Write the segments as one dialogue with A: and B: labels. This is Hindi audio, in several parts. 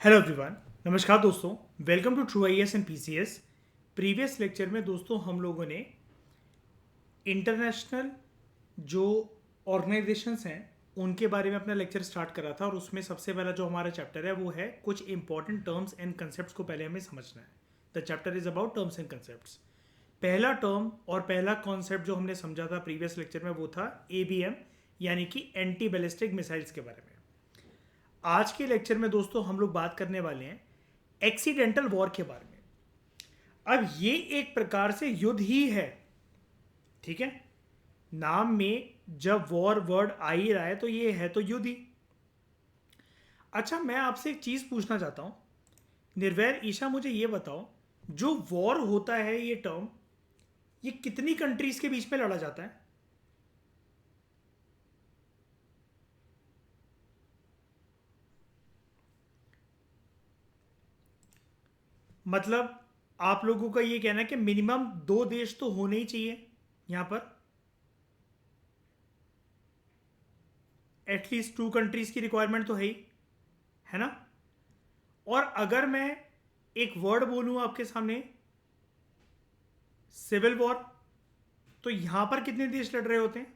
A: Hello everyone. नमस्कार दोस्तों, welcome to true IAS and PCS. Previous lecture में दोस्तों हम लोगों ने इंटरनेशनल जो ऑर्गेनाइजेशंस हैं उनके बारे में अपना लेक्चर स्टार्ट करा था, और उसमें सबसे पहला जो हमारा चैप्टर है वो है कुछ इंपॉर्टेंट टर्म्स एंड कंसेप्ट्स को पहले हमें समझना है। The chapter is about terms and concepts. पहला टर्म और पहला कॉन्सेप्ट जो हमने समझा था प्रीवियस लेक्चर में वो था एबीएम, यानी कि एंटी बैलिस्टिक मिसाइल्स के बारे में। आज के लेक्चर में दोस्तों हम लोग बात करने वाले हैं एक्सीडेंटल वॉर के बारे में। अब ये एक प्रकार से युद्ध ही है, ठीक है। नाम में जब वॉर वर्ड आ ही रहा है तो ये है तो युद्ध ही। अच्छा, मैं आपसे एक चीज पूछना चाहता हूं, निर्वैर ईशा, मुझे ये बताओ, जो वॉर होता है ये टर्म, ये कितनी कंट्रीज के बीच में लड़ा जाता है? मतलब आप लोगों का ये कहना है कि मिनिमम 2 देश तो होने ही चाहिए यहां पर, एटलीस्ट 2 कंट्रीज की रिक्वायरमेंट तो है ही, है ना। और अगर मैं एक वर्ड बोलूं आपके सामने, सिविल वॉर, तो यहां पर कितने देश लड़ रहे होते हैं?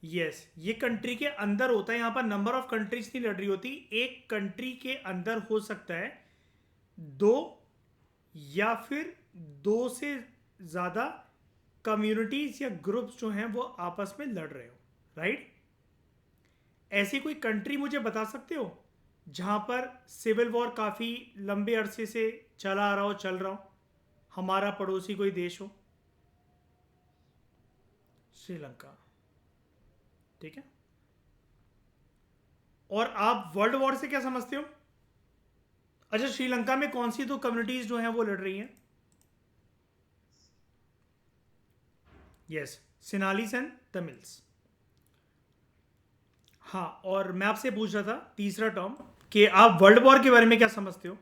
A: यस, ये कंट्री के अंदर होता है। यहां पर नंबर ऑफ कंट्रीज नहीं लड़ रही होती, एक कंट्री के अंदर हो सकता है दो या फिर दो से ज्यादा कम्युनिटीज या ग्रुप्स जो हैं वो आपस में लड़ रहे हो, राइट। ऐसी कोई कंट्री मुझे बता सकते हो जहां पर सिविल वॉर काफी लंबे अरसे से चला आ रहा हो, चल रहा हो, हमारा पड़ोसी कोई देश हो? श्रीलंका, ठीक है। और आप वर्ल्ड वॉर से क्या समझते हो? अच्छा, श्रीलंका में कौन सी दो कम्युनिटीज जो हैं वो लड़ रही हैं? Yes, Sinhalese and Tamils. हाँ, और मैं आपसे पूछ रहा था तीसरा टर्म कि आप वर्ल्ड वॉर के बारे में क्या समझते हो?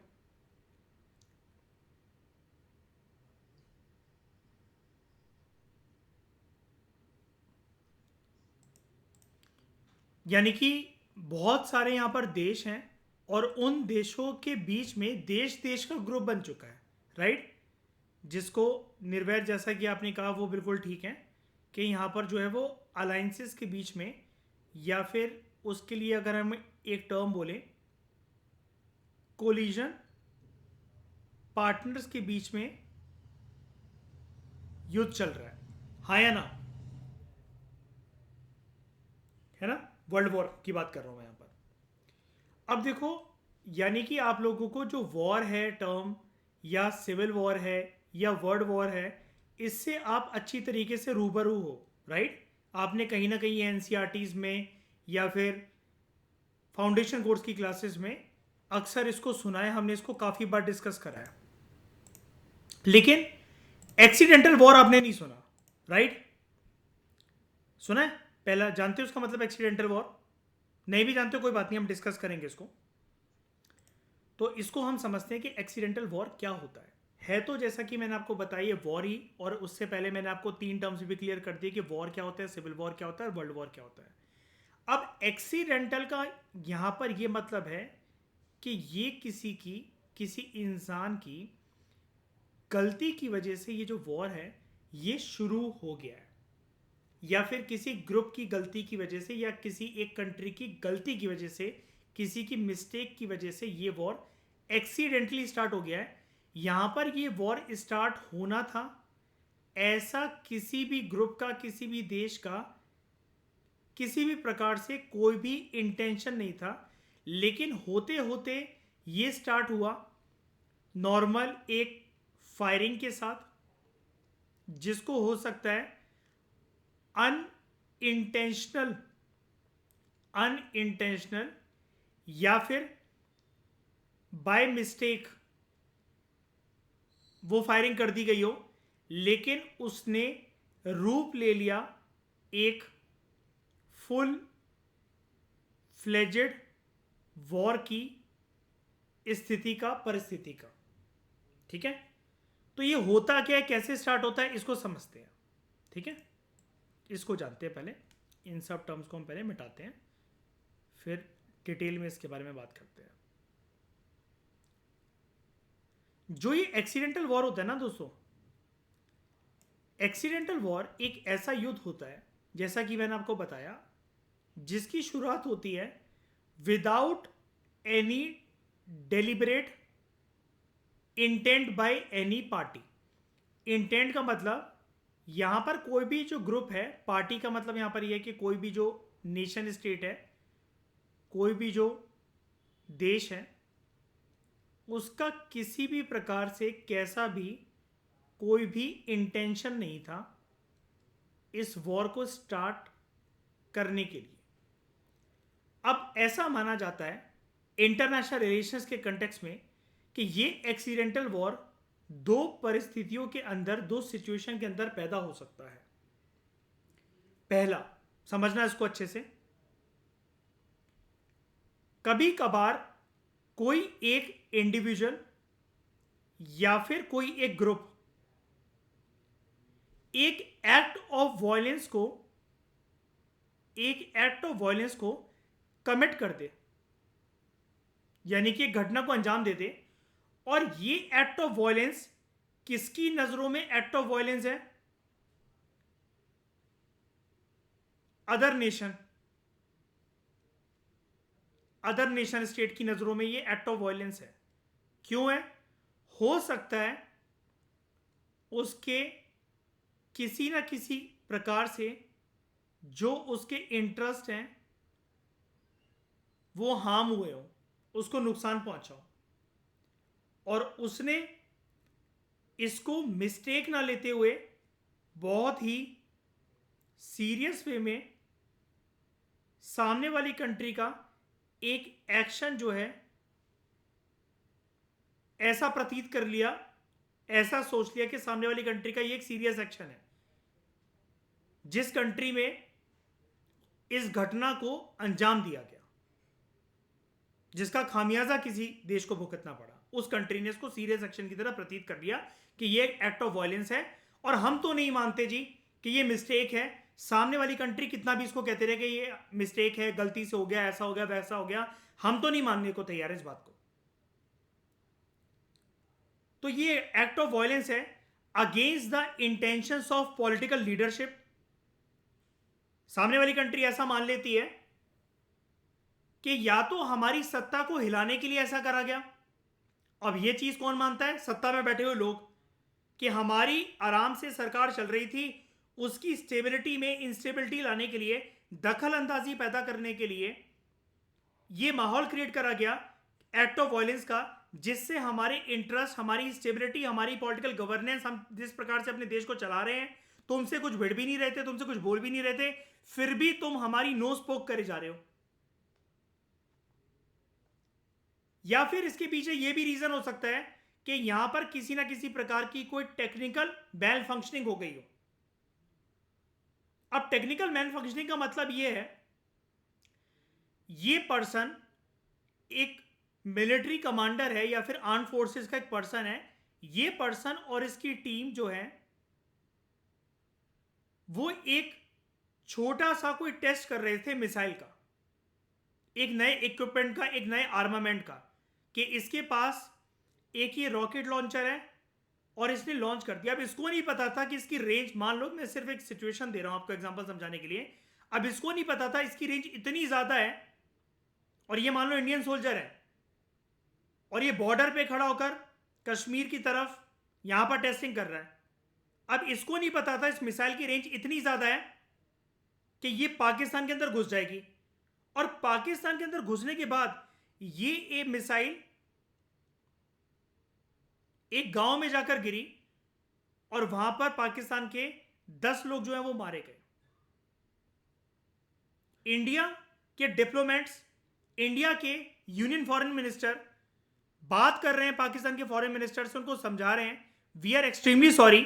A: यानी कि बहुत सारे यहां पर देश हैं और उन देशों के बीच में देश देश का ग्रुप बन चुका है, राइट। जिसको निर्वैर, जैसा कि आपने कहा, वो बिल्कुल ठीक है कि यहाँ पर जो है वो अलाइंसेस के बीच में, या फिर उसके लिए अगर हम एक टर्म बोले, कोलिजन पार्टनर्स के बीच में युद्ध चल रहा है, हाँ या ना, है ना। वर्ल्ड वॉर की बात कर रहा हूं मैं यहाँ पर। अब देखो, यानी कि आप लोगों को जो वॉर है टर्म, या सिविल वॉर है या वर्ल्ड वॉर है, इससे आप अच्छी तरीके से रूबरू हो, राइट। आपने कहीं ना कहीं एनसीईआरटीज में या फिर फाउंडेशन कोर्स की क्लासेस में अक्सर इसको सुना है, हमने इसको काफ़ी बार डिस्कस करा है। लेकिन एक्सीडेंटल वॉर आपने नहीं सुना, राइट। सुना है? पहला जानते हो उसका मतलब एक्सीडेंटल वॉर? नहीं भी जानते हो कोई बात नहीं, हम डिस्कस करेंगे इसको। तो इसको हम समझते हैं कि एक्सीडेंटल वॉर क्या होता है तो जैसा कि मैंने आपको बताया वॉर ही, और उससे पहले मैंने आपको 3 टर्म्स भी क्लियर कर दिए कि वॉर क्या होता है, सिविल वॉर क्या होता है, वर्ल्ड वॉर क्या होता है। अब एक्सीडेंटल का यहां पर यह मतलब है कि ये किसी इंसान की गलती की वजह से ये जो वॉर है ये शुरू हो गया है, या फिर किसी ग्रुप की गलती की वजह से, या किसी एक कंट्री की गलती की वजह से, किसी की मिस्टेक की वजह से ये वॉर एक्सीडेंटली स्टार्ट हो गया है। यहां पर ये वॉर स्टार्ट होना था, ऐसा किसी भी ग्रुप का, किसी भी देश का, किसी भी प्रकार से कोई भी इंटेंशन नहीं था। लेकिन होते होते ये स्टार्ट हुआ नॉर्मल एक फायरिंग के साथ, जिसको हो सकता है अनइंटेंशनल अनइंटेंशनल या फिर बाय मिस्टेक वो फायरिंग कर दी गई हो, लेकिन उसने रूप ले लिया एक फुल फ्लेजेड वॉर की स्थिति का, परिस्थिति का, ठीक है। तो ये होता क्या है, कैसे स्टार्ट होता है, इसको समझते हैं, ठीक है। इसको जानते हैं पहले। इन सब टर्म्स को हम पहले मिटाते हैं, फिर डिटेल में इसके बारे में बात करते हैं। जो ये एक्सीडेंटल वॉर होता है ना दोस्तों, एक्सीडेंटल वॉर एक ऐसा युद्ध होता है, जैसा कि मैंने आपको बताया, जिसकी शुरुआत होती है without any deliberate intent by any party. Intent का मतलब यहां पर कोई भी जो ग्रुप है, पार्टी का मतलब यहां पर यह है कि कोई भी जो नेशन स्टेट है, कोई भी जो देश है, उसका किसी भी प्रकार से कैसा भी कोई भी इंटेंशन नहीं था इस वॉर को स्टार्ट करने के लिए। अब ऐसा माना जाता है इंटरनेशनल रिलेशंस के कंटेक्स्ट में कि ये एक्सीडेंटल वॉर दो परिस्थितियों के अंदर, दो सिचुएशन के अंदर पैदा हो सकता है। पहला, समझना इसको अच्छे से, कभी कभार कोई एक इंडिविजुअल या फिर कोई एक ग्रुप एक एक्ट ऑफ वायलेंस को कमिट कर दे, यानी कि एक घटना को अंजाम दे दे, और ये एक्ट ऑफ वायलेंस किसकी नजरों में एक्ट ऑफ वायलेंस है? अदर नेशन स्टेट की नजरों में ये एक्ट ऑफ वायलेंस है। क्यों है? हो सकता है उसके किसी ना किसी प्रकार से जो उसके इंटरेस्ट हैं वो हार्म हुए हो, उसको नुकसान पहुंचा हो, और उसने इसको मिस्टेक ना लेते हुए बहुत ही सीरियस वे में सामने वाली कंट्री का एक एक्शन जो है ऐसा प्रतीत कर लिया, ऐसा सोच लिया कि सामने वाली कंट्री का ये एक सीरियस एक्शन है, जिस कंट्री में इस घटना को अंजाम दिया गया, जिसका खामियाजा किसी देश को भुगतना पड़ा, उस कंट्री ने इसको सीरियस एक्शन की तरह प्रतीत कर लिया कि ये एक एक्ट ऑफ वायलेंस है, और हम तो नहीं मानते जी कि ये मिस्टेक है। सामने वाली कंट्री कितना भी इसको कहते रहे कि ये मिस्टेक है, गलती से हो गया, ऐसा हो गया, वैसा हो गया, हम तो नहीं मानने को तैयार है इस बात को। तो ये एक्ट ऑफ वायलेंस है against the intentions of political leadership. सामने वाली कंट्री ऐसा मान लेती है कि या तो हमारी सत्ता को हिलाने के लिए ऐसा करा गया। अब ये चीज कौन मानता है? सत्ता में बैठे हुए लोग, कि हमारी आराम से सरकार चल रही थी, उसकी स्टेबिलिटी में इंस्टेबिलिटी लाने के लिए, दखल अंदाजी पैदा करने के लिए ये माहौल क्रिएट करा गया एक्ट ऑफ वायलेंस का, जिससे हमारे इंटरेस्ट, हमारी स्टेबिलिटी, हमारी पॉलिटिकल गवर्नेंस, हम जिस प्रकार से अपने देश को चला रहे हैं, तुमसे कुछ भिड़ भी नहीं रहते, तुमसे कुछ बोल भी नहीं रहते, फिर भी तुम हमारी नोज पोक करे जा रहे हो। या फिर इसके पीछे यह भी रीजन हो सकता है कि यहां पर किसी ना किसी प्रकार की कोई टेक्निकल मैल फंक्शनिंग हो गई हो। अब टेक्निकल मैल फंक्शनिंग का मतलब यह है, ये पर्सन एक मिलिट्री कमांडर है या फिर आर्म फोर्सेस का एक पर्सन है, ये पर्सन और इसकी टीम जो है वो एक छोटा सा कोई टेस्ट कर रहे थे मिसाइल का, एक नए इक्विपमेंट का, एक नए आर्मामेंट का, कि इसके पास एक ये रॉकेट लॉन्चर है और इसने लॉन्च कर दिया। अब इसको नहीं पता था कि इसकी रेंज, मान लो मैं सिर्फ एक सिचुएशन दे रहा हूं आपको एग्जांपल समझाने के लिए, अब इसको नहीं पता था इसकी रेंज इतनी ज्यादा है, और ये मान लो इंडियन सोल्जर है और ये बॉर्डर पे खड़ा होकर कश्मीर की तरफ यहां पर टेस्टिंग कर रहा है। अब इसको नहीं पता था इस मिसाइल की रेंज इतनी ज्यादा है कि ये पाकिस्तान के अंदर घुस जाएगी, और पाकिस्तान के अंदर घुसने के बाद ये मिसाइल एक गांव में जाकर गिरी और वहां पर पाकिस्तान के 10 लोग जो हैं वो मारे गए। इंडिया के डिप्लोमेट्स, इंडिया के यूनियन फॉरेन मिनिस्टर बात कर रहे हैं पाकिस्तान के फॉरेन मिनिस्टर से, उनको समझा रहे हैं वी आर एक्सट्रीमली सॉरी,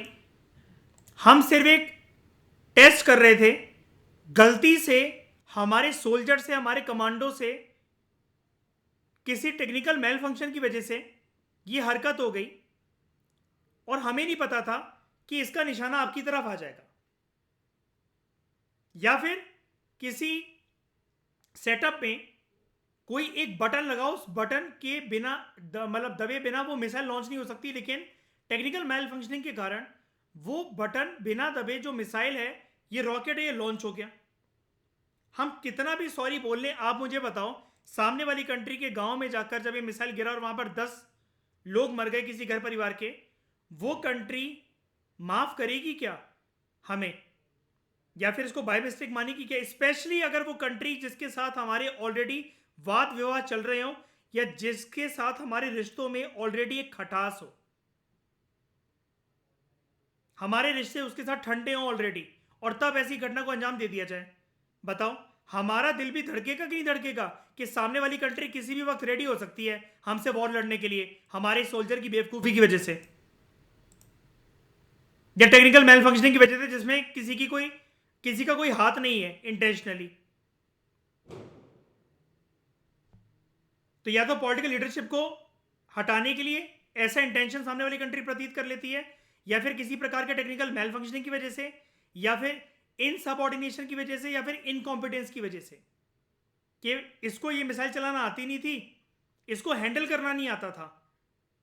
A: हम सिर्फ एक टेस्ट कर रहे थे, गलती से हमारे सोल्जर से, हमारे कमांडो से किसी टेक्निकल मेल फंक्शन की वजह से ये हरकत हो गई, और हमें नहीं पता था कि इसका निशाना आपकी तरफ आ जाएगा। या फिर किसी सेटअप में कोई एक बटन लगाओ, उस बटन के बिना मतलब दबे बिना वो मिसाइल लॉन्च नहीं हो सकती, लेकिन टेक्निकल मैल फंक्शनिंग के कारण वो बटन बिना दबे जो मिसाइल है, ये रॉकेट है, ये लॉन्च हो गया। हम कितना भी सॉरी बोल लें, आप मुझे बताओ, सामने वाली कंट्री के गांव में जाकर जब ये मिसाइल गिरा और वहां पर 10 लोग मर गए किसी घर परिवार के, वो कंट्री माफ करेगी क्या हमें, या फिर इसको बाय मिस्टेक मानेगी क्या? स्पेशली अगर वो कंट्री जिसके साथ हमारे ऑलरेडी वाद विवाद चल रहे हो, या जिसके साथ हमारे रिश्तों में ऑलरेडी एक खटास हो, हमारे रिश्ते उसके साथ ठंडे हो ऑलरेडी, और तब ऐसी घटना को अंजाम दे दिया जाए। बताओ, हमारा दिल भी धड़केगा कि नहीं धड़केगा कि सामने वाली कंट्री किसी भी वक्त रेडी हो सकती है हमसे वॉर लड़ने के लिए, हमारे सोल्जर की बेवकूफी की वजह से या टेक्निकल मैल फंक्शनिंग की वजह से, जिसमें किसी का कोई हाथ नहीं है इंटेंशनली। तो या तो पॉलिटिकल लीडरशिप को हटाने के लिए ऐसा इंटेंशन सामने वाली कंट्री प्रतीत कर लेती है, या फिर किसी प्रकार के टेक्निकल मैल फंक्शनिंग की वजह से, या फिर इनसबऑर्डिनेशन की वजह से, या फिर इनकॉम्पिटेंस की वजह से, कि इसको ये मिसाइल चलाना आती नहीं थी, इसको हैंडल करना नहीं आता था।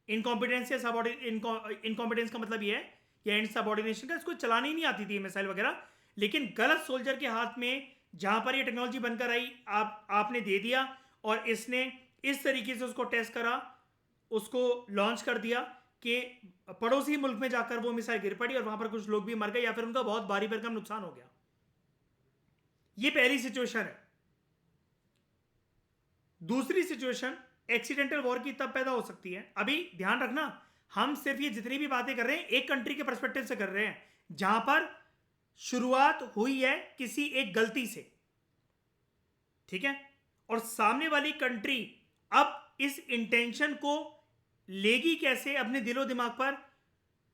A: इनकॉम्पिटेंस या इनकॉम्पिटेंस का मतलब ये है, या इनसबऑर्डिनेशन का, इसको चलानी ही नहीं आती थी मिसाइल वगैरह, लेकिन गलत सोल्जर के हाथ में जहां पर ये टेक्नोलॉजी बनकर आई, आपने दे दिया और इसने इस तरीके से उसको टेस्ट करा, उसको लॉन्च कर दिया कि पड़ोसी मुल्क में जाकर वो मिसाइल गिर पड़ी और वहां पर कुछ लोग भी मर गए या फिर उनका बहुत भारी भरकम नुकसान हो गया। ये पहली सिचुएशन है। दूसरी सिचुएशन एक्सीडेंटल वॉर की तब पैदा हो सकती है। अभी ध्यान रखना, हम सिर्फ ये जितनी भी बातें कर रहे हैं एक कंट्री के पर्सपेक्टिव से कर रहे हैं, जहां पर शुरुआत हुई है किसी एक गलती से, ठीक है, और सामने वाली कंट्री अब इस इंटेंशन को लेगी कैसे अपने दिलो दिमाग पर,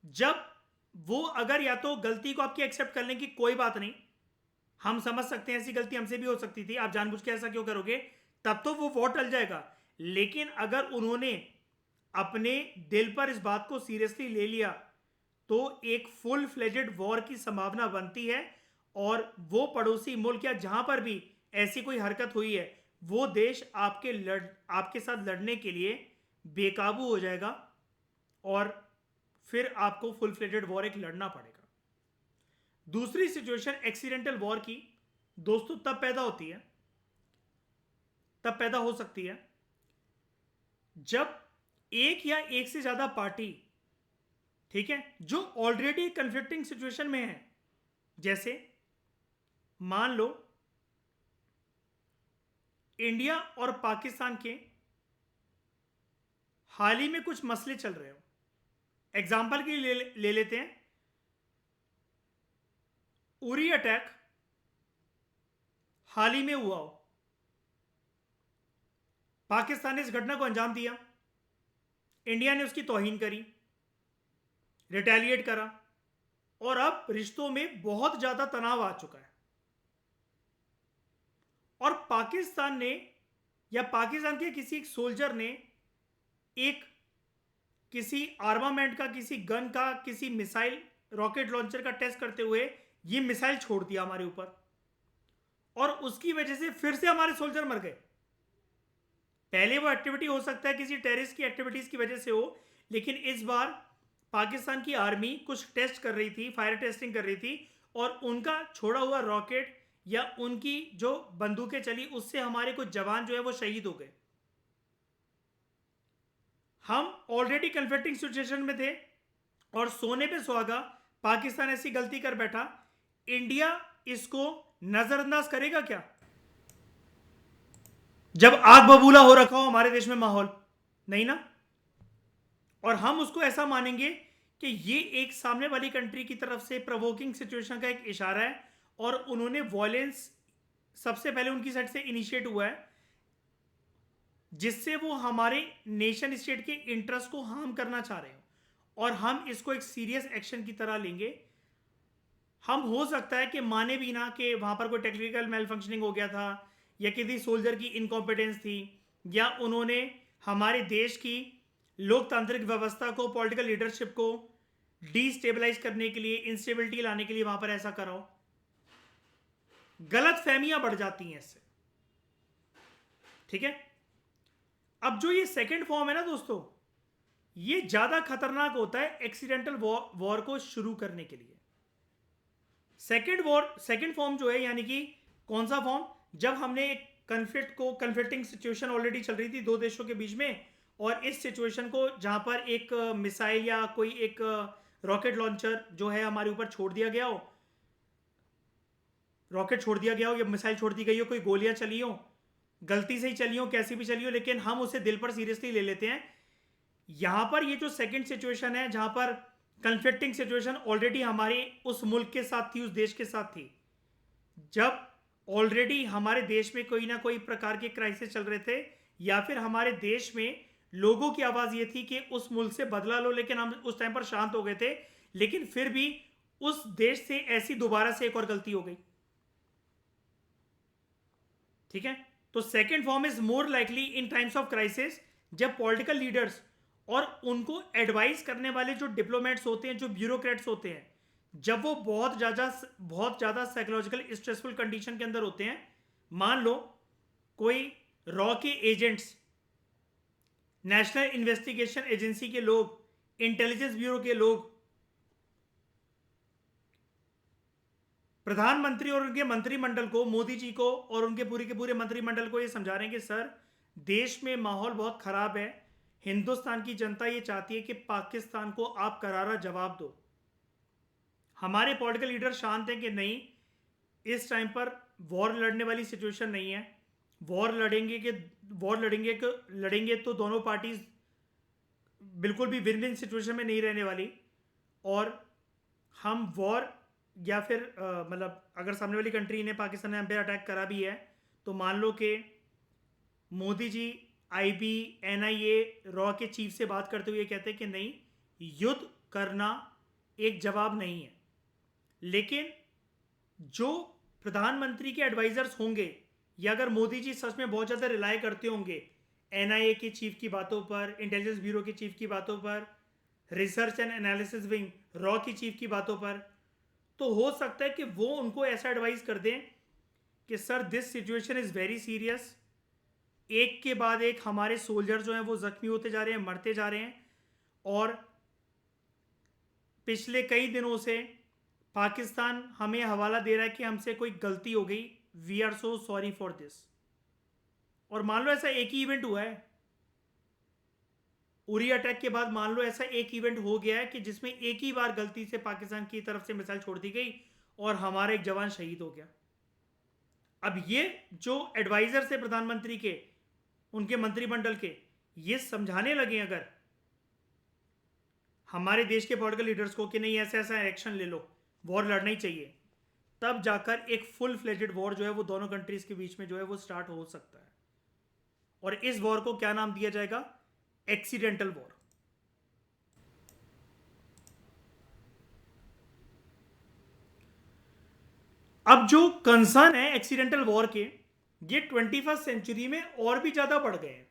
A: जब वो अगर या तो गलती को आपकी एक्सेप्ट कर लें कि कोई बात नहीं, हम समझ सकते हैं ऐसी गलती हमसे भी हो सकती थी, आप जानबूझ के ऐसा क्यों करोगे, तब तो वो वॉर टल जाएगा। लेकिन अगर उन्होंने अपने दिल पर इस बात को सीरियसली ले लिया, तो एक फुल फ्लेजेड वॉर की संभावना बनती है, और वो पड़ोसी मुल्क या जहां पर भी ऐसी कोई हरकत हुई है, वो देश आपके साथ लड़ने के लिए बेकाबू हो जाएगा, और फिर आपको फुल फ्लेजेड वॉर एक लड़ना पड़ेगा। दूसरी सिचुएशन एक्सीडेंटल वॉर की दोस्तों तब पैदा हो सकती है जब एक या एक से ज्यादा पार्टी, ठीक है, जो ऑलरेडी कन्फ्लिक्टिंग सिचुएशन में है, जैसे मान लो इंडिया और पाकिस्तान के हाल ही में कुछ मसले चल रहे हो। एग्जाम्पल के लिए ले लेते हैं, उरी अटैक हाल ही में हुआ हो, पाकिस्तान ने इस घटना को अंजाम दिया, इंडिया ने उसकी तौहीन करी, रिटेलिएट करा, और अब रिश्तों में बहुत ज्यादा तनाव आ चुका है, और पाकिस्तान ने या पाकिस्तान के किसी एक सोल्जर ने एक किसी आर्मामेंट का, किसी गन का, किसी मिसाइल रॉकेट लॉन्चर का टेस्ट करते हुए ये मिसाइल छोड़ दिया हमारे ऊपर, और उसकी वजह से फिर से हमारे सोल्जर मर गए। पहले वो एक्टिविटी हो सकता है किसी टेररिस्ट की एक्टिविटीज की वजह से हो, लेकिन इस बार पाकिस्तान की आर्मी कुछ टेस्ट कर रही थी, फायर टेस्टिंग कर रही थी, और उनका छोड़ा हुआ रॉकेट या उनकी जो बंदूकें चली, उससे हमारे कुछ जवान जो है वो शहीद हो गए। हम ऑलरेडी कन्फ्लिक्टिंग सिचुएशन में थे, और सोने पे सुहागा पाकिस्तान ऐसी गलती कर बैठा, इंडिया इसको नजरअंदाज करेगा क्या जब आग बबूला हो रखा हो हमारे देश में माहौल? नहीं ना। और हम उसको ऐसा मानेंगे कि ये एक सामने वाली कंट्री की तरफ से प्रोवोकिंग सिचुएशन का एक इशारा है, और उन्होंने वॉयलेंस सबसे पहले उनकी साइड से इनिशिएट हुआ है, जिससे वो हमारे नेशन स्टेट के इंटरेस्ट को हार्म करना चाह रहे हो, और हम इसको एक सीरियस एक्शन की तरह लेंगे। हम हो सकता है कि माने भी ना कि वहां पर कोई टेक्निकल मेल फंक्शनिंग हो गया था, या किसी सोल्जर की इनकॉम्पिटेंस थी, या उन्होंने हमारे देश की लोकतांत्रिक व्यवस्था को, पॉलिटिकल लीडरशिप को डिस्टेबलाइज करने के लिए, इंस्टेबिलिटी लाने के लिए वहां पर ऐसा करा हो। गलत फहमियां बढ़ जाती हैं इससे। ठीक है, अब जो ये सेकंड फॉर्म है ना दोस्तों, ये ज्यादा खतरनाक होता है एक्सीडेंटल वॉर को शुरू करने के लिए। सेकंड फॉर्म जो है, यानी कि कौन सा फॉर्म, जब हमने एक कन्फ्लिक्टिंग सिचुएशन ऑलरेडी चल रही थी दो देशों के बीच में, और इस सिचुएशन को जहां पर एक मिसाइल या कोई एक रॉकेट लॉन्चर जो है हमारे ऊपर छोड़ दिया गया हो, रॉकेट छोड़ दिया गया हो या मिसाइल छोड़ दी गई हो, कोई गोलियां चली हो, गलती से ही चली हो, कैसी भी चली हो, लेकिन हम उसे दिल पर सीरियसली ले लेते हैं। यहां पर ये जो सेकंड सिचुएशन है, जहां पर कन्फ्लिक्टिंग सिचुएशन ऑलरेडी हमारे उस मुल्क के साथ थी, उस देश के साथ थी, जब ऑलरेडी हमारे देश में कोई ना कोई प्रकार के क्राइसिस चल रहे थे, या फिर हमारे देश में लोगों की आवाज ये थी कि उस मुल्क से बदला लो, लेकिन हम उस टाइम पर शांत हो गए थे, लेकिन फिर भी उस देश से ऐसी दोबारा से एक और गलती हो गई। ठीक है, तो second form is more likely in times of crisis, जब पॉलिटिकल लीडर्स और उनको एडवाइस करने वाले जो डिप्लोमेट्स होते हैं, जो ब्यूरोक्रेट्स होते हैं, जब वो बहुत ज़्यादा साइकोलॉजिकल स्ट्रेसफुल कंडीशन के अंदर होते हैं। मान लो कोई रॉ के एजेंट्स, नेशनल इन्वेस्टिगेशन एजेंसी के लोग, इंटेलिजेंस ब्यूरो के लोग, प्रधानमंत्री और उनके मंत्रिमंडल को, मोदी जी को और उनके पूरे के पूरे मंत्रिमंडल को ये समझा रहे हैं कि सर, देश में माहौल बहुत खराब है, हिंदुस्तान की जनता ये चाहती है कि पाकिस्तान को आप करारा जवाब दो। हमारे पॉलिटिकल लीडर शांत हैं कि नहीं, इस टाइम पर वॉर लड़ने वाली सिचुएशन नहीं है, वॉर लड़ेंगे तो दोनों पार्टीज बिल्कुल भी विन विन सिचुएशन में नहीं रहने वाली, और हम वॉर या फिर मतलब अगर सामने वाली कंट्री ने पाकिस्तान ने हम पे अटैक करा भी है, तो मान लो कि Modi ji IB, NIA, raw के चीफ से बात करते हुए कहते हैं कि नहीं, युद्ध करना एक जवाब नहीं है। लेकिन जो प्रधानमंत्री के एडवाइजर्स होंगे, या अगर मोदी जी सच में बहुत ज़्यादा रिलाय करते होंगे एनआईए के चीफ की बातों पर, इंटेलिजेंस ब्यूरो के चीफ की बातों पर, research and analysis wing raw की चीफ की बातों पर, तो हो सकता है कि वो उनको ऐसा एडवाइस कर दें कि sir, this situation is very serious, एक के बाद एक हमारे सोल्जर जो हैं वो जख्मी होते जा रहे हैं, मरते जा रहे हैं, और पिछले कई दिनों से पाकिस्तान हमें हवाला दे रहा है कि हमसे कोई गलती हो गई, we are so sorry for this. और मान लो ऐसा एक ही इवेंट हुआ है, उरी अटैक के बाद मान लो ऐसा एक इवेंट हो गया है कि जिसमें एक ही बार गलती से पाकिस्तान की तरफ से मिसाइल छोड़ दी गई और हमारा एक जवान शहीद हो गया। अब ये जो एडवाइजर से प्रधानमंत्री के, उनके मंत्रिमंडल के, ये समझाने लगे अगर हमारे देश के पॉलिटिकल लीडर्स को कि नहीं, ऐसा ऐसा एक्शन ले लो, वॉर लड़ना ही चाहिए, तब जाकर एक फुल फ्लेजेड वॉर जो है वो दोनों कंट्रीज के बीच में जो है वो स्टार्ट हो सकता है। और इस वॉर को क्या नाम दिया जाएगा? Accidental war. अब जो कंसर्न है एक्सीडेंटल वॉर के, ये 21st सेंचुरी में और भी ज्यादा बढ़ गए हैं,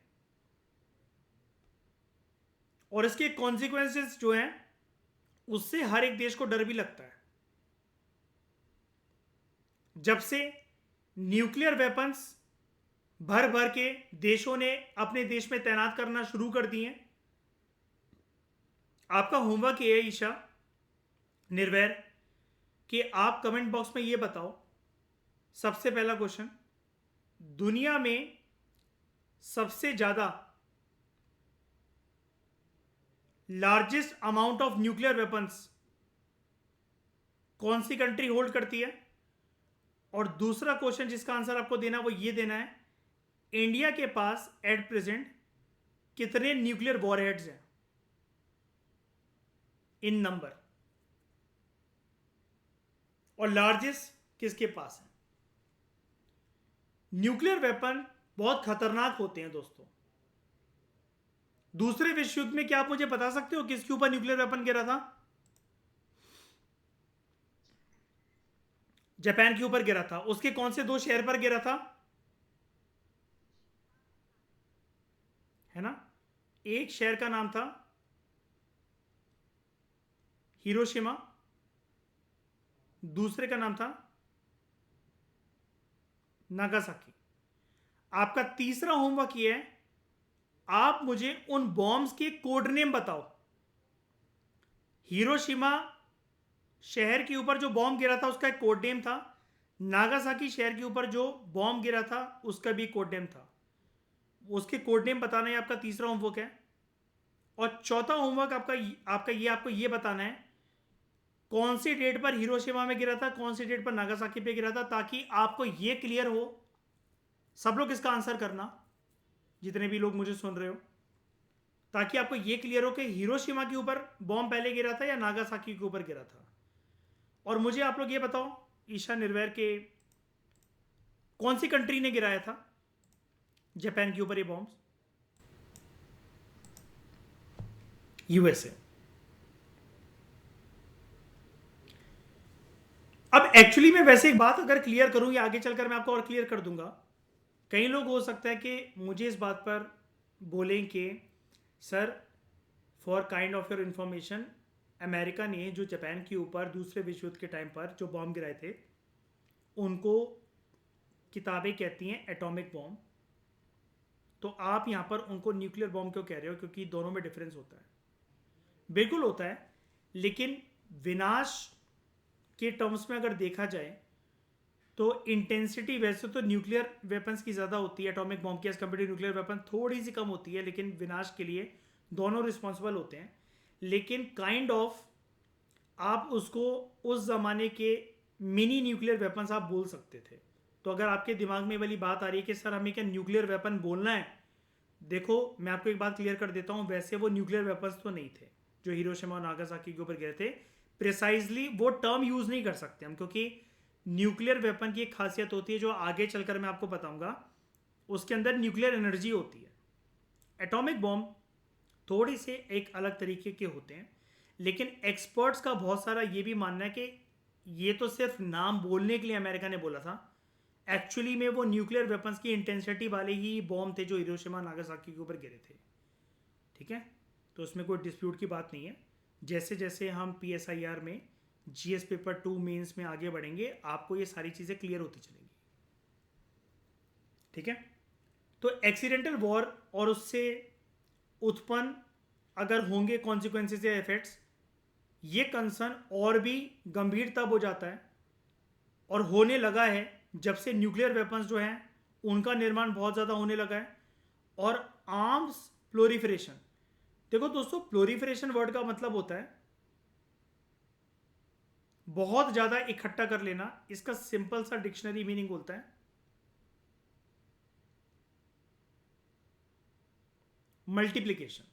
A: और इसके कॉन्सिक्वेंसेस जो हैं उससे हर एक देश को डर भी लगता है। जब से न्यूक्लियर वेपन्स भर भर के देशों ने अपने देश में तैनात करना शुरू कर दिए। आपका होमवर्क ये है ईशा, निर्वैर, कि आप कमेंट बॉक्स में ये बताओ, सबसे पहला क्वेश्चन, दुनिया में सबसे ज्यादा largest amount of nuclear weapons कौन सी कंट्री होल्ड करती है? और दूसरा क्वेश्चन जिसका आंसर आपको देना वो ये देना है, इंडिया के पास एट प्रेजेंट कितने न्यूक्लियर वॉरहेड्स हैं इन नंबर, और लार्जेस्ट किसके पास है? न्यूक्लियर वेपन बहुत खतरनाक होते हैं दोस्तों। दूसरे विश्व युद्ध में क्या आप मुझे बता सकते हो किसके ऊपर न्यूक्लियर वेपन गिरा था? जापान के ऊपर गिरा था। उसके कौन से दो शहर पर गिरा था? है ना, एक शहर का नाम था हिरोशिमा, दूसरे का नाम था नागासाकी। आपका तीसरा होमवर्क ये है, आप मुझे उन बॉम्ब्स के कोड नेम बताओ। हिरोशिमा शहर के ऊपर जो बॉम्ब गिरा था उसका एक कोड नेम था, नागासाकी शहर के ऊपर जो बॉम्ब गिरा था उसका भी कोड नेम था। उसके कोड नेम बताना ही आपका तीसरा होमवर्क है। और चौथा होमवर्क आपको ये बताना है कौन सी डेट पर हिरोशिमा में गिरा था, कौन सी डेट पर नागासाकी पे गिरा था, ताकि आपको ये क्लियर हो। सब लोग इसका आंसर करना, जितने भी लोग मुझे सुन रहे हो, ताकि आपको ये क्लियर हो कि हिरोशिमा के ऊपर बॉम्ब पहले गिरा था या नागासाकी के ऊपर गिरा था। और मुझे आप लोग ये बताओ, ईशा निर्वैर के कौन सी कंट्री ने गिराया था जापान के ऊपर ये बॉम्ब्स? यूएसए। अब एक्चुअली मैं वैसे एक बात अगर क्लियर करूं या आगे चलकर मैं आपको और क्लियर कर दूंगा, कई लोग हो सकता है कि मुझे इस बात पर बोलें कि sir, for kind of your information, America ने जो जापान के ऊपर दूसरे विश्व युद्ध के टाइम पर जो बॉम्ब गिराए थे उनको किताबें कहती हैं एटॉमिक बॉम्ब। तो आप यहाँ पर उनको न्यूक्लियर बॉम्ब क्यों कह रहे हो? क्योंकि दोनों में डिफरेंस होता है। बिल्कुल होता है, लेकिन विनाश के टर्म्स में अगर देखा जाए तो इंटेंसिटी वैसे तो न्यूक्लियर वेपन्स की ज़्यादा होती है, एटॉमिक बॉम्ब की as compare to nuclear weapon थोड़ी सी कम होती है, लेकिन विनाश के लिए दोनों रिस्पॉन्सिबल होते हैं। लेकिन काइंड ऑफ आप उसको उस ज़माने के मिनी न्यूक्लियर वेपन्स आप बोल सकते थे। तो अगर आपके दिमाग में वाली बात आ रही है कि सर हमें क्या न्यूक्लियर वेपन बोलना है, देखो मैं आपको एक बात क्लियर कर देता हूँ, वैसे वो न्यूक्लियर वेपन्स तो नहीं थे जो हिरोशिमा और नागासाकी के ऊपर गिरे थे। प्रिसाइजली वो टर्म यूज़ नहीं कर सकते हम, क्योंकि न्यूक्लियर वेपन की एक खासियत होती है जो आगे चलकर मैं आपको बताऊंगा, उसके अंदर न्यूक्लियर एनर्जी होती है। एटॉमिक बॉम्ब थोड़ी से एक अलग तरीके के होते हैं, लेकिन एक्सपर्ट्स का बहुत सारा ये भी मानना है कि ये तो सिर्फ नाम बोलने के लिए अमेरिका ने बोला था, एक्चुअली में वो न्यूक्लियर वेपन्स की इंटेंसिटी वाले ही बॉम्ब थे जो हिरोशिमा नागासाकी के ऊपर गिरे थे। ठीक है, तो उसमें कोई डिस्प्यूट की बात नहीं है। जैसे जैसे हम PSIR में GS पेपर 2 मेंस में आगे बढ़ेंगे आपको ये सारी चीज़ें क्लियर होती चलेंगी। ठीक है, तो एक्सीडेंटल वॉर और उससे उत्पन्न अगर होंगे कॉन्सिक्वेंसेज या इफेक्ट्स, ये कंसर्न और भी गंभीर तब हो जाता है और होने लगा है जब से न्यूक्लियर वेपन्स जो हैं उनका निर्माण बहुत ज़्यादा होने लगा है और आर्म्स प्लोरिफरेशन। देखो दोस्तों, प्लोरिफरेशन वर्ड का मतलब होता है बहुत ज़्यादा इकट्ठा कर लेना। इसका सिंपल सा डिक्शनरी मीनिंग बोलता है मल्टीप्लिकेशन।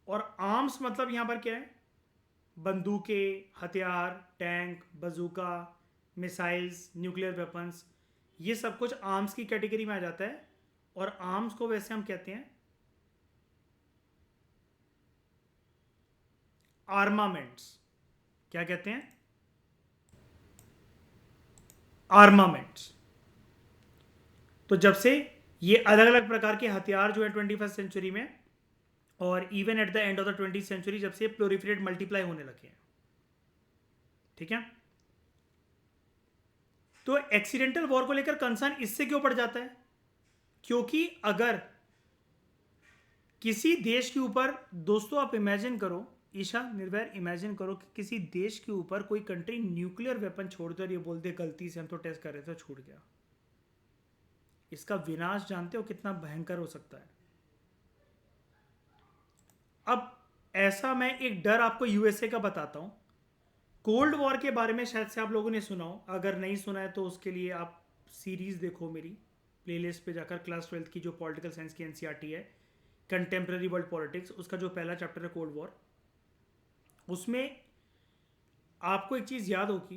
A: और आर्म्स मतलब यहां पर क्या है? बंदूकें, हथियार, टैंक, बजूका, मिसाइल्स, न्यूक्लियर वेपन्स, ये सब कुछ आर्म्स की कैटेगरी में आ जाता है। और आर्म्स को वैसे हम कहते हैं आर्मामेंट्स। क्या कहते हैं? आर्मामेंट्स। तो जब से ये अलग अलग प्रकार के हथियार जो है 21st सेंचुरी में और even at the end of the 20th century, जब से प्लोरिफरेट मल्टीप्लाई होने लगे हैं। ठीक है, तो एक्सीडेंटल वॉर को लेकर कंसर्न इससे क्यों पड़ जाता है? क्योंकि अगर किसी देश के ऊपर, दोस्तों आप इमेजिन करो, ईशा निर्वैर इमेजिन करो कि किसी देश के ऊपर कोई कंट्री न्यूक्लियर वेपन छोड़ दे और ये बोल दे गलती से हम तो टेस्ट कर रहे थे छूट गया। इसका विनाश जानते हो कितना भयंकर हो सकता है? अब ऐसा मैं एक डर आपको यूएसए का बताता हूं। कोल्ड वॉर के बारे में शायद से आप लोगों ने सुना हो, अगर नहीं सुना है तो उसके लिए आप सीरीज देखो मेरी प्लेलिस्ट पे जाकर। क्लास 12th की जो पॉलिटिकल साइंस की एनसीईआरटी है, कंटेम्प्रेरी वर्ल्ड पॉलिटिक्स, उसका जो पहला चैप्टर है कोल्ड वॉर, उसमें आपको एक चीज़ याद होगी,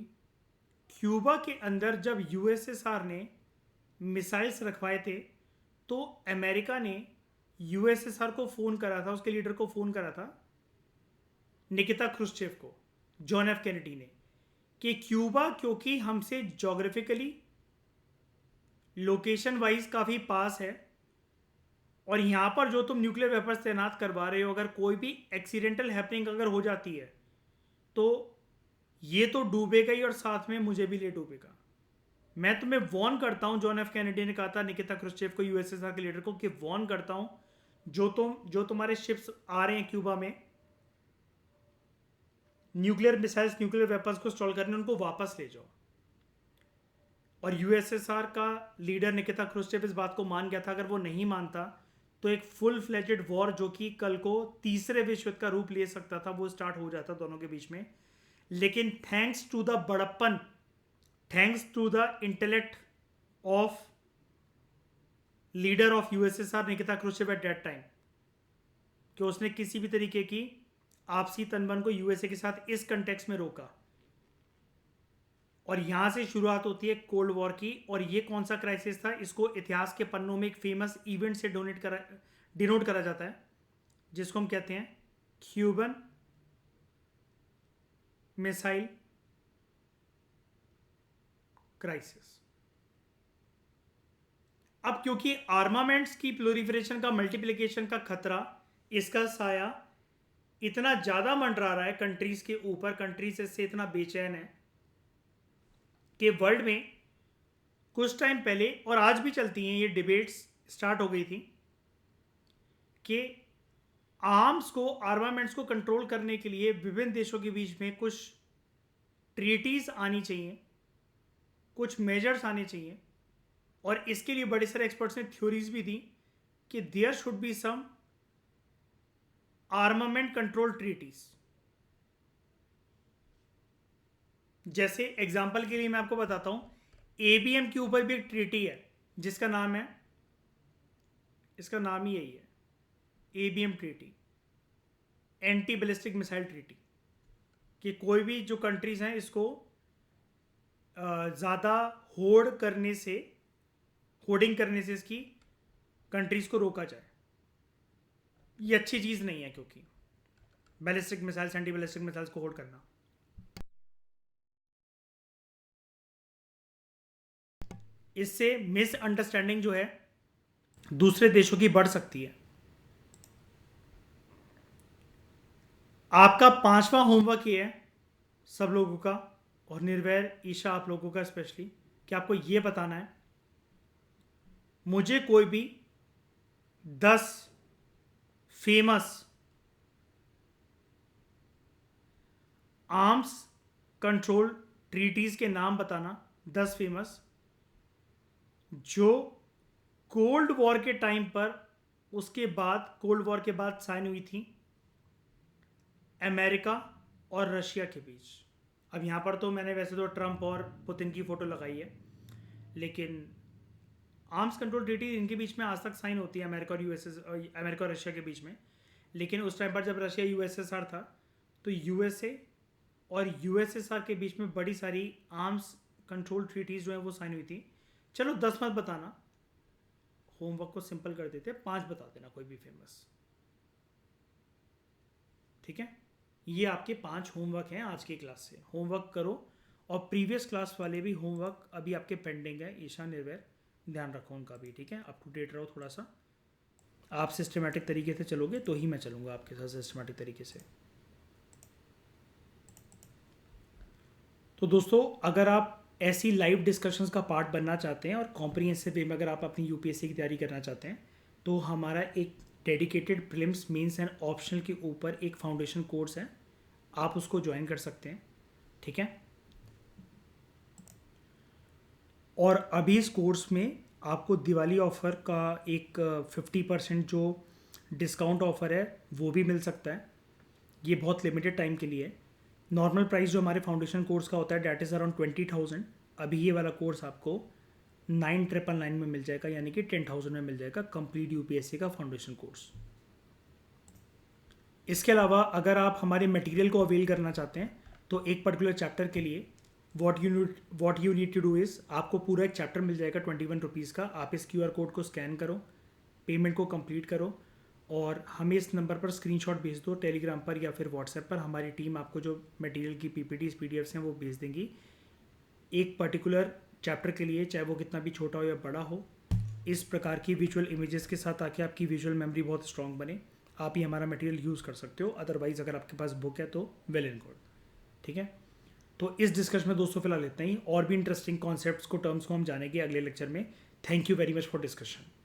A: क्यूबा के अंदर जब यूएसएसआर ने मिसाइल्स रखवाए थे तो अमेरिका ने यूएसएसआर को फ़ोन करा था, उसके लीडर को फ़ोन करा था, निकिता क्रुश्चेव को, जॉन एफ कैनेडी ने, कि क्यूबा क्योंकि हमसे जोग्राफिकली लोकेशन वाइज काफ़ी पास है और यहाँ पर जो तुम न्यूक्लियर वेपन्स तैनात करवा रहे हो, अगर कोई भी एक्सीडेंटल हैपनिंग अगर हो जाती है तो ये तो डूबेगा ही और साथ में मुझे भी ले डूबेगा। मैं तुम्हें वॉर्न करता हूं, जॉन एफ कैनेडी ने कहा था निकिता क्रुश्चेव को, यूएसएसआर के लीडर को, कि वॉर्न करता हूं, जो तुम्हारे शिप्स आ रहे हैं क्यूबा में न्यूक्लियर मिसाइल्स, न्यूक्लियर वेपन्स को स्टॉल करने, उनको वापस ले जाओ। और यूएसएसआर का लीडर निकिता क्रुश्चेव इस बात को मान गया था। अगर वो नहीं मानता तो एक फुल फ्लेजेड वॉर, जो कि कल को तीसरे विश्व युद्ध का रूप ले सकता था, वो स्टार्ट हो जाता दोनों के बीच में। लेकिन थैंक्स टू द बड़प्पन, thanks to the intellect of leader of USSR Nikita Khrushchev at that time, कि उसने किसी भी तरीके की आपसी तनबन को यूएसए के साथ इस कंटेक्स्ट में रोका। और यहां से शुरुआत होती है कोल्ड वॉर की। और ये कौन सा क्राइसिस था, इसको इतिहास के पन्नों में एक फेमस इवेंट से डिनोट करा जाता है, जिसको हम कहते हैं क्यूबन मिसाइल क्राइसिस। अब क्योंकि आर्मामेंट्स की प्लोरिफरेशन का, मल्टीप्लिकेशन का खतरा, इसका साया इतना ज्यादा मंडरा रहा है कंट्रीज के ऊपर, कंट्रीज इससे इतना बेचैन है कि वर्ल्ड में कुछ टाइम पहले, और आज भी चलती हैं ये डिबेट्स, स्टार्ट हो गई थी कि आर्म्स को, आर्मामेंट्स को कंट्रोल करने के लिए विभिन्न देशों के बीच में कुछ ट्रीटीज आनी चाहिए, कुछ मेजर्स आने चाहिए। और इसके लिए बड़े सारे एक्सपर्ट्स ने थ्योरीज भी दी कि there should be some armament control treaties. जैसे एग्जाम्पल के लिए मैं आपको बताता हूं, एबीएम के ऊपर भी एक ट्रीटी है जिसका नाम है, इसका नाम ही यही है, ABM treaty, anti ballistic missile treaty, कि कोई भी जो कंट्रीज हैं इसको ज़्यादा होर्डिंग करने से इसकी कंट्रीज को रोका जाए। ये अच्छी चीज़ नहीं है, क्योंकि ballistic missiles, anti ballistic missiles को होल्ड करना, इससे मिसअंडरस्टैंडिंग जो है दूसरे देशों की बढ़ सकती है। आपका 5वां होमवर्क ये है सब लोगों का, और निर्वैर, ईशा, आप लोगों का स्पेशली, कि आपको ये बताना है मुझे कोई भी 10 फेमस आर्म्स कंट्रोल ट्रीटीज के नाम बताना, 10 फेमस, जो कोल्ड वॉर के टाइम पर, उसके बाद, कोल्ड वॉर के बाद साइन हुई थी अमेरिका और रशिया के बीच। अब यहाँ पर तो मैंने वैसे तो ट्रंप और पुतिन की फ़ोटो लगाई है, लेकिन आर्म्स कंट्रोल ट्रीटी इनके बीच में आज तक साइन होती है, अमेरिका और रशिया के बीच में। लेकिन उस टाइम पर जब रशिया यूएसएसआर था, तो यूएसए और यूएसएसआर के बीच में बड़ी सारी आर्म्स कंट्रोल ट्रीटीज़ जो हैं वो साइन हुई थी। चलो 10 मत बताना, होमवर्क को सिंपल कर देते, 5 बता देना कोई भी फेमस, ठीक है। ये आपके 5 होमवर्क हैं आज की क्लास से, होमवर्क करो। और प्रीवियस क्लास वाले भी होमवर्क अभी आपके पेंडिंग है, ईशा, निर्वैर, ध्यान रखो उनका भी, ठीक है। अप टू डेट रहो थोड़ा सा, आप सिस्टमेटिक तरीके से चलोगे तो ही मैं चलूँगा आपके साथ सिस्टमेटिक तरीके से। तो दोस्तों, अगर आप ऐसी लाइव डिस्कशंस का पार्ट बनना चाहते हैं और कॉम्प्रिहेंसिव वे में अगर आप अपनी यूपीएससी की तैयारी करना चाहते हैं, तो हमारा एक dedicated prelims, mains and optional के ऊपर एक फाउंडेशन कोर्स है, आप उसको ज्वाइन कर सकते हैं, ठीक है। और अभी इस कोर्स में आपको दिवाली ऑफर का एक 50% जो डिस्काउंट ऑफर है वो भी मिल सकता है। ये बहुत लिमिटेड टाइम के लिए है। नॉर्मल प्राइस जो हमारे फाउंडेशन कोर्स का होता है डैट इज़ अराउंड 20,000। अभी ये वाला कोर्स आपको 9,999 में मिल जाएगा, यानी कि 10,000 में मिल जाएगा कंप्लीट यूपीएससी का फाउंडेशन कोर्स। इसके अलावा अगर आप हमारे मटेरियल को अवेल करना चाहते हैं, तो एक पर्टिकुलर चैप्टर के लिए what you need to do is, आपको पूरा एक चैप्टर मिल जाएगा 21 रुपीज़ का। आप इस QR कोड को स्कैन करो, पेमेंट को कंप्लीट करो और हमें इस नंबर पर स्क्रीनशॉट भेज दो, टेलीग्राम पर या फिर व्हाट्सएप पर। हमारी टीम आपको जो मटेरियल की PPTs PDFs हैं वो भेज देंगी एक पर्टिकुलर चैप्टर के लिए, चाहे वो कितना भी छोटा हो या बड़ा हो। इस प्रकार की विजुअल इमेजेस के साथ, ताकि आपकी विजुअल मेमोरी बहुत स्ट्रांग बने, आप ही हमारा मटेरियल यूज़ कर सकते हो। अदरवाइज़ अगर आपके पास बुक है तो वेल एंड गुड, ठीक है। तो इस डिस्कशन में दोस्तों फिलहाल इतना ही, और भी इंटरेस्टिंग कॉन्सेप्ट्स को, टर्म्स को हम जानेंगे अगले लेक्चर में। Thank you very much for discussion.